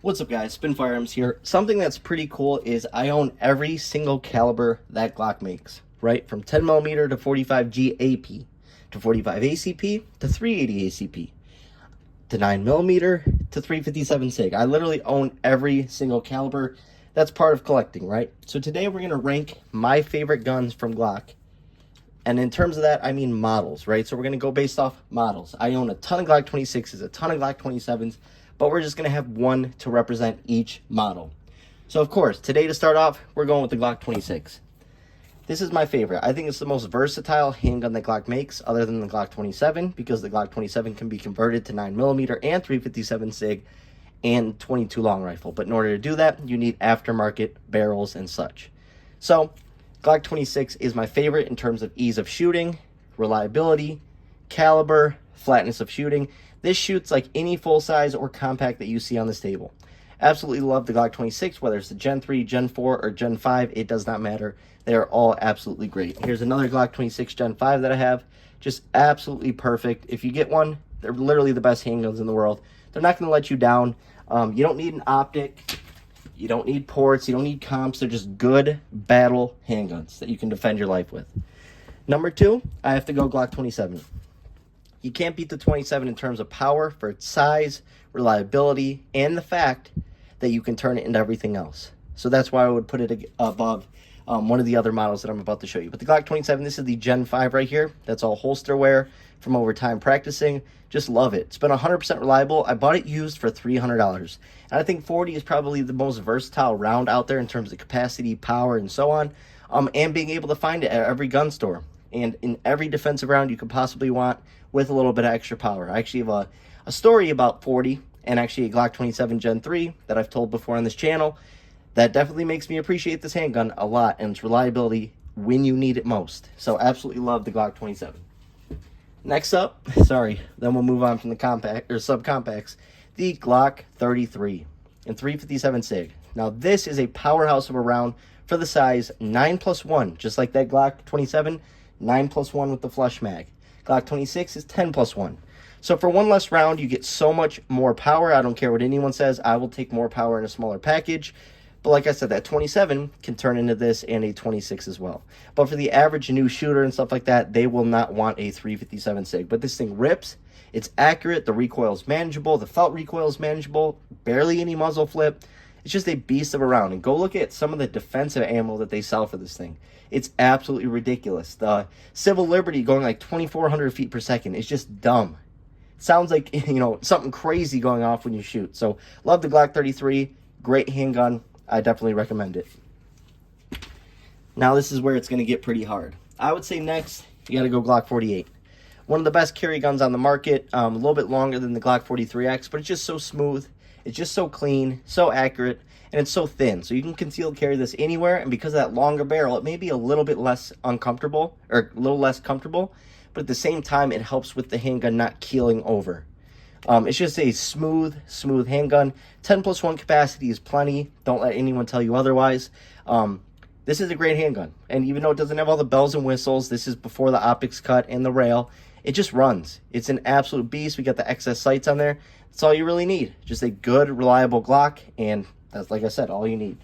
What's up, guys? Spin Firearms here. Something that's pretty cool is I own every single caliber that Glock makes, right? From 10mm to 45G AP, to 45 ACP, to 380 ACP, to 9mm, to 357 SIG. I literally own every single caliber. That's part of collecting, right? So today we're going to rank my favorite guns from Glock. And in terms of that, I mean models, right? So we're going to go based off models. I own a ton of Glock 26s, a ton of Glock 27s, but we're just going to have one to represent each model. So of course, today to start off, we're going with the Glock 26. This is my favorite. I think it's the most versatile handgun that Glock makes, other than the Glock 27, because the Glock 27 can be converted to 9mm and 357 SIG and 22 long rifle. But in order to do that, you need aftermarket barrels and such. So Glock 26 is my favorite in terms of ease of shooting, reliability, caliber, flatness of shooting. This shoots like any full size or compact that you see on this table. Absolutely love the Glock 26, whether it's the Gen 3, Gen 4, or Gen 5, it does not matter. They are all absolutely great. Here's another Glock 26 Gen 5 that I have. Just absolutely perfect. If you get one, they're literally the best handguns in the world. They're not going to let you down. You don't need an optic. You don't need ports. You don't need comps. They're just good battle handguns that you can defend your life with. Number 2, I have to go Glock 27. You can't beat the 27 in terms of power for its size, reliability, and the fact that you can turn it into everything else. So that's why I would put it above one of the other models that I'm about to show you. But the Glock 27, this is the Gen 5 right here. That's all holster wear from over time practicing. Just love it. It's been 100% reliable. I bought it used for $300. And I think 40 is probably the most versatile round out there in terms of capacity, power, and so on. And being able to find it at every gun store and in every defensive round you could possibly want with a little bit of extra power. I actually have a story about 40 and actually a Glock 27 Gen 3 that I've told before on this channel that definitely makes me appreciate this handgun a lot and its reliability when you need it most. So absolutely love the Glock 27. Next up, then we'll move on from the compact or subcompacts, the Glock 33 and 357 SIG. Now this is a powerhouse of a round for the size 9+1, just like that Glock 27, 9+1 with the flush mag. Glock 26 is 10+1. So for one less round, you get so much more power. I don't care what anyone says. I will take more power in a smaller package. But like I said, that 27 can turn into this and a 26 as well. But for the average new shooter and stuff like that, they will not want a 357 SIG. But this thing rips. It's accurate. The recoil is manageable. The felt recoil is manageable. Barely any muzzle flip. It's just a beast of a round. And go look at some of the defensive ammo that they sell for this thing. It's absolutely ridiculous. The Civil Liberty going like 2,400 feet per second is just dumb. It sounds like, something crazy going off when you shoot. So love the Glock 33. Great handgun. I definitely recommend it. Now this is where it's going to get pretty hard. I would say next, you got to go Glock 48. One of the best carry guns on the market. A little bit longer than the Glock 43X, but it's just so smooth. It's just so clean, so accurate, and it's so thin. So you can concealed carry this anywhere, and because of that longer barrel, it may be a little bit less uncomfortable, or a little less comfortable, but at the same time, it helps with the handgun not keeling over. It's just a smooth handgun. 10+1 capacity is plenty. Don't let anyone tell you otherwise. This is a great handgun. And even though it doesn't have all the bells and whistles, this is before the optics cut and the rail, it just runs. It's an absolute beast. We got the XS sights on there. That's all you really need. Just a good, reliable Glock, and that's, like I said, all you need.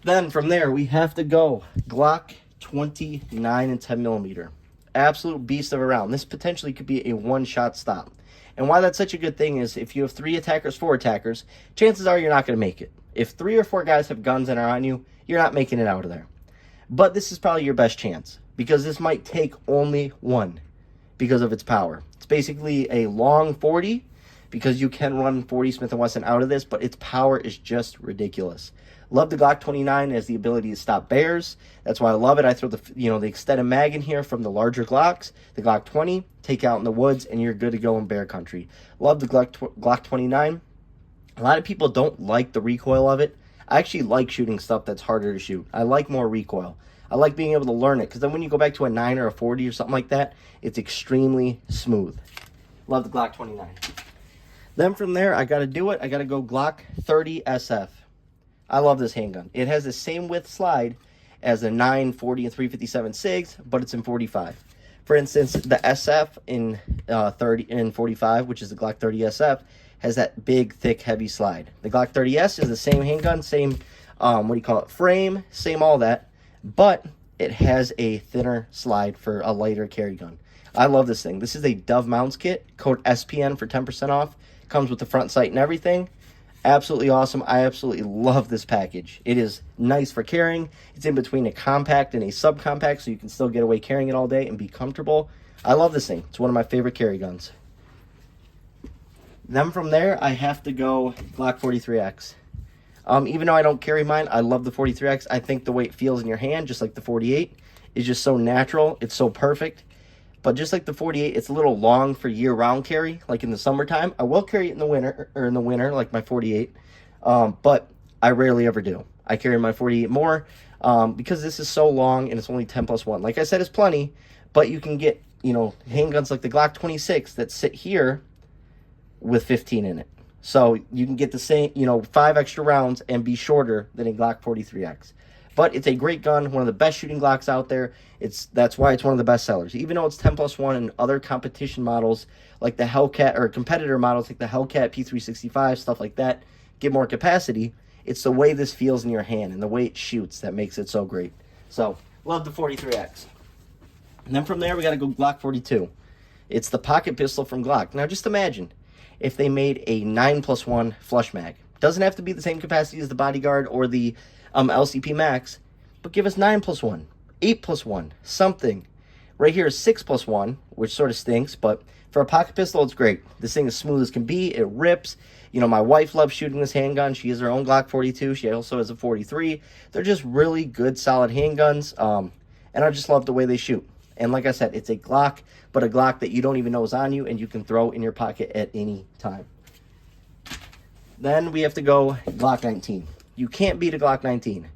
Then from there, we have to go Glock 29 and 10mm. Absolute beast of a round. This potentially could be a one-shot stop. And why that's such a good thing is if you have 3 attackers, 4 attackers, chances are you're not going to make it. If 3 or 4 guys have guns and are on you, you're not making it out of there. But this is probably your best chance, because this might take only one because of its power. It's basically a long 40, because you can run 40 Smith & Wesson out of this, but its power is just ridiculous. Love the Glock 29 as the ability to stop bears. That's why I love it. I throw the extended mag in here from the larger Glocks. The Glock 20, take out in the woods, and you're good to go in bear country. Love the Glock 29. A lot of people don't like the recoil of it. I actually like shooting stuff that's harder to shoot. I like more recoil. I like being able to learn it, because then when you go back to a 9 or a 40 or something like that, it's extremely smooth. Love the Glock 29. Then from there, I got to do it. I got to go Glock 30 SF. I love this handgun. It has the same width slide as the 9, 40, and 357 SIGs, but it's in 45. For instance, the SF in 30 and 45, which is the Glock 30 SF, has that big, thick, heavy slide. The Glock 30S is the same handgun, same, frame, same all that, but it has a thinner slide for a lighter carry gun. I love this thing. This is a Dove Mounts kit, code SPN for 10% off. Comes with the front sight and everything. Absolutely awesome. I absolutely love this package. It is nice for carrying. It's in between a compact and a subcompact, so you can still get away carrying it all day and be comfortable. I love this thing. It's one of my favorite carry guns. Then from there, I have to go Glock 43X. Even though I don't carry mine, I love the 43X. I think the way it feels in your hand, just like the 48, is just so natural. It's so perfect. But just like the 48, it's a little long for year-round carry, like in the summertime. I will carry it in the winter, like my 48, but I rarely ever do. I carry my 48 more because this is so long and it's only 10+1. Like I said, it's plenty, but you can get, handguns like the Glock 26 that sit here with 15 in it. So you can get the same, 5 extra rounds and be shorter than a Glock 43X. But it's a great gun, one of the best shooting Glocks out there. That's why it's one of the best sellers. Even though it's 10+1 and other competition models like the Hellcat, or competitor models like the Hellcat P365, stuff like that, get more capacity, it's the way this feels in your hand and the way it shoots that makes it so great. So, love the 43X. And then from there, we got to go Glock 42. It's the pocket pistol from Glock. Now, just imagine if they made a 9+1 flush mag. Doesn't have to be the same capacity as the Bodyguard or the LCP Max, but give us 9+1, 8+1, something. Right here is 6+1, which sort of stinks, but for a pocket pistol, it's great. This thing is smooth as can be. It rips. My wife loves shooting this handgun. She has her own Glock 42. She also has a 43. They're just really good, solid handguns, and I just love the way they shoot. And like I said, it's a Glock, but a Glock that you don't even know is on you and you can throw in your pocket at any time. Then we have to go Glock 19. You can't beat a Glock 19.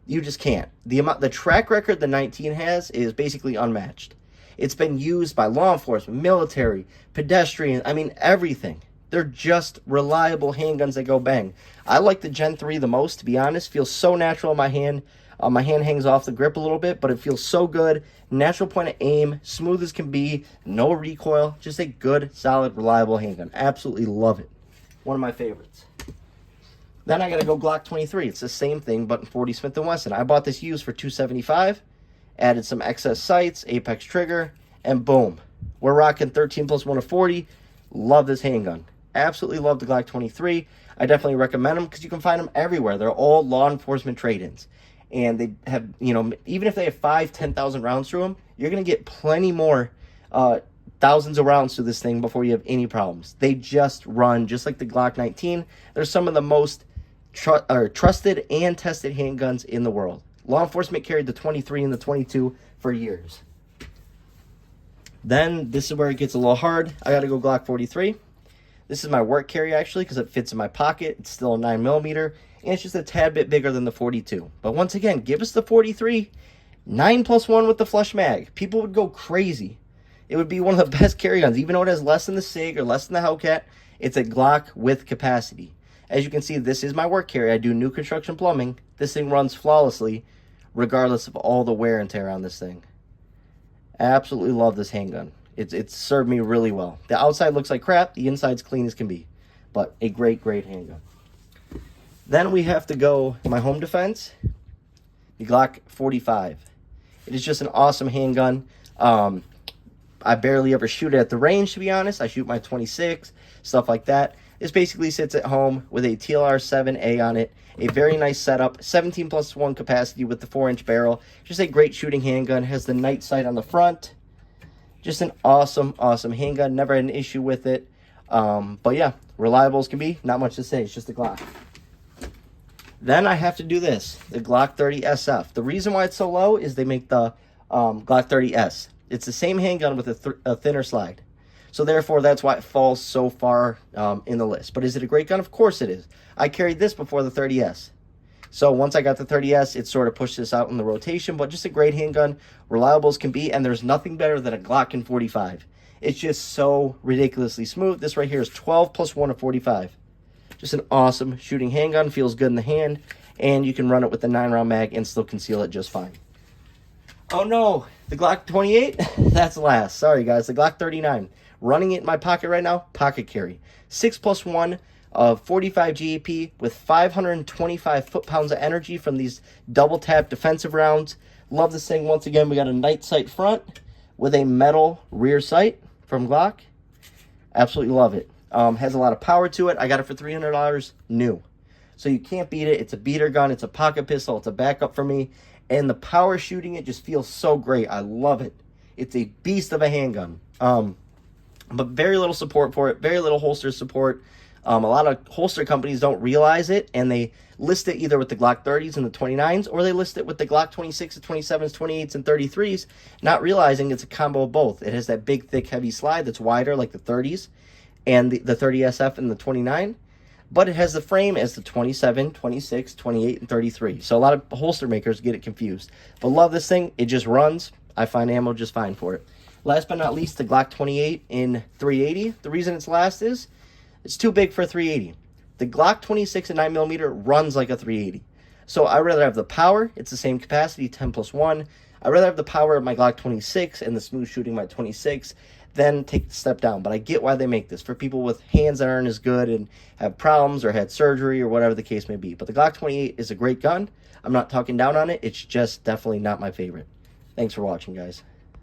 You just can't. The track record the 19 has is basically unmatched. It's been used by law enforcement, military, pedestrian, everything. They're just reliable handguns that go bang. I like the Gen 3 the most, to be honest. Feels so natural in my hand. My hand hangs off the grip a little bit, but it feels so good. Natural point of aim, smooth as can be, no recoil. Just a good, solid, reliable handgun. Absolutely love it. One of my favorites. Then I got to go Glock 23. It's the same thing, but in 40 Smith & Wesson. I bought this used for $275, added some excess sights, Apex trigger, and boom. We're rocking 13+1 of 40. Love this handgun. Absolutely love the Glock 23. I definitely recommend them because you can find them everywhere. They're all law enforcement trade-ins. And they have, even if they have 10,000 rounds through them, you're going to get plenty more thousands of rounds through this thing before you have any problems. They just run just like the Glock 19. They're some of the most trusted and tested handguns in the world. Law enforcement carried the 23 and the 22 for years. Then this is where it gets a little hard. I got to go Glock 43. This is my work carry, actually, because it fits in my pocket. It's still a 9mm, and it's just a tad bit bigger than the 42. But once again, give us the 43, 9+1 with the flush mag. People would go crazy. It would be one of the best carry guns. Even though it has less than the SIG or less than the Hellcat, it's a Glock with capacity. As you can see, this is my work carry. I do new construction plumbing. This thing runs flawlessly, regardless of all the wear and tear on this thing. Absolutely love this handgun. It's served me really well. The outside looks like crap. The inside's clean as can be. But a great, great handgun. Then we have to go my home defense, the Glock 45. It is just an awesome handgun. I barely ever shoot it at the range, to be honest. I shoot my 26, stuff like that. This basically sits at home with a TLR-7A on it. A very nice setup, 17+1 capacity with the 4-inch barrel. Just a great shooting handgun. Has the night sight on the front. Just an awesome, awesome handgun. Never had an issue with it. But yeah, reliable as can be. Not much to say. It's just a Glock. Then I have to do this, the Glock 30 SF. The reason why it's so low is they make the Glock 30S. It's the same handgun with a thinner slide. So therefore, that's why it falls so far in the list. But is it a great gun? Of course it is. I carried this before the 30S. So once I got the 30S, it sort of pushed this out in the rotation. But just a great handgun, reliable as can be. And there's nothing better than a Glock in 45. It's just so ridiculously smooth. This right here is 12+1 of 45. Just an awesome shooting handgun. Feels good in the hand. And you can run it with the 9-round mag and still conceal it just fine. Oh no, the Glock 28? That's last. Sorry guys, the Glock 39. running it in my pocket right now, pocket carry. 6+1 of 45 GAP with 525 foot-pounds of energy from these double-tap defensive rounds. Love this thing. Once again, we got a night sight front with a metal rear sight from Glock. Absolutely love it. Has a lot of power to it. I got it for $300 new. So you can't beat it. It's a beater gun. It's a pocket pistol. It's a backup for me. And the power shooting it just feels so great. I love it. It's a beast of a handgun. But very little support for it. Very little holster support. A lot of holster companies don't realize it, and they list it either with the Glock 30s and the 29s, or they list it with the Glock 26s, 27s, 28s, and 33s, not realizing it's a combo of both. It has that big, thick, heavy slide that's wider like the 30s and the 30SF and the 29, but it has the frame as the 27, 26, 28, and 33. So a lot of holster makers get it confused. But love this thing. It just runs. I find ammo just fine for it. Last but not least, the Glock 28 in 380. The reason it's last is it's too big for a 380. The Glock 26 and 9mm runs like a 380. So I'd rather have the power. It's the same capacity, 10+1. I'd rather have the power of my Glock 26 and the smooth shooting my 26 than take the step down. But I get why they make this. For people with hands that aren't as good and have problems or had surgery or whatever the case may be. But the Glock 28 is a great gun. I'm not talking down on it. It's just definitely not my favorite. Thanks for watching, guys.